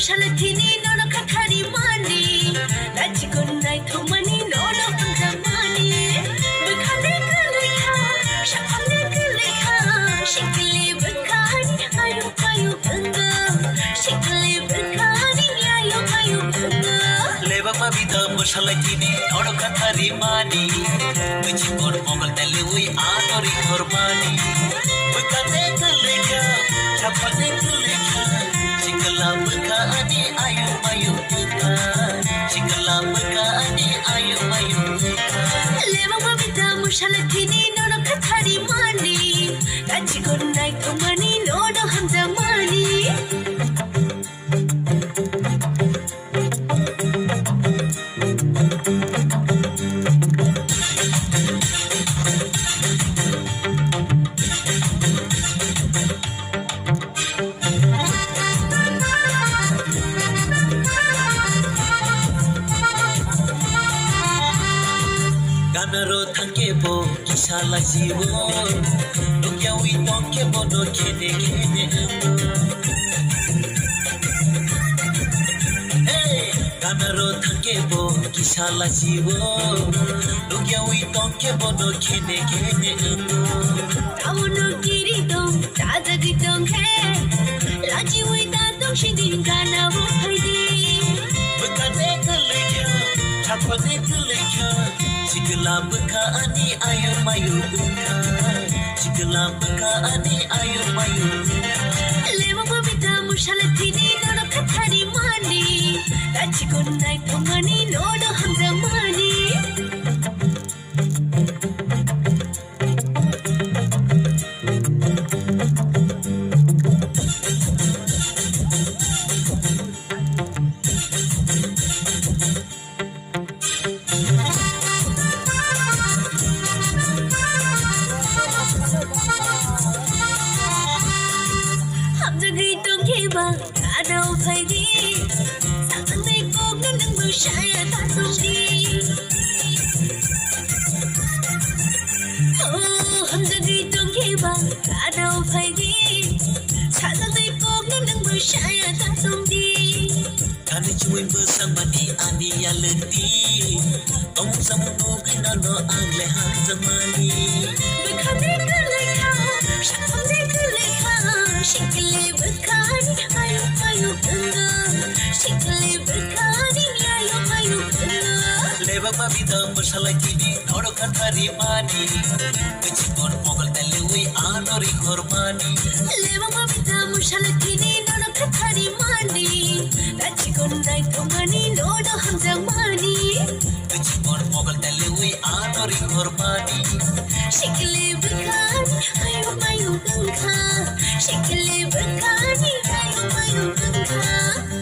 mushalathini nono khathari mani rajikon nai thomani nono hamzamani bukhane kalekha shakhane kalekha shikle bukhani ayu ayu banga shikle bukhani ayu ayu banga leba mabida mushalathini nono khathari mani bujibor mogal tale ui anori qurbani bukhane kalekha shakhane kalekha shikla bukhani ayu ayu banga shikla bukhani ayu ayu leba mabida mushalathini nono khathari mani rajikon nai thomani nono hamzamani Ganaro thanke bo kisala jibo Nukya wi tonke bo no kene kene Hey Ganaro thanke bo kisala jibo Nukya wi tonke bo no kene kene Tauno kiri dong tajagi dong hai laji wi da dong shidin kana wo phaidi Bukane kalekha chapane kalekha Shikla bukhani ayu mayu Shikla bukhani ayu mayu leba mabida mushalathini nono khathari mani rajikon nai thomani nono hamzamani hamjagi tongkheba kadau phaidi sasanai kogna nangbu shaya ta sumdi oh hamjagi tongkheba kadau phaidi sasanai kogna nangbu shaya ta sumdi Kani chui bersamani ani yalenti Om samu kina no agle hazamani bukhane kalekha shakhane kalekha shikle bukhani ayu ayu banga shikle bukhani ayu ayu banga Leba mabida mushalathini nono khathari mani Bujibor mogal tale ui anori qurbani leba mabida mushalathini nono khathari mani rajikon nai thomani nono hamzamani Bujibor mogal tale ui anori qurbani shikle bukhani ayu ayu banga shikle bukhani ayu ayu banga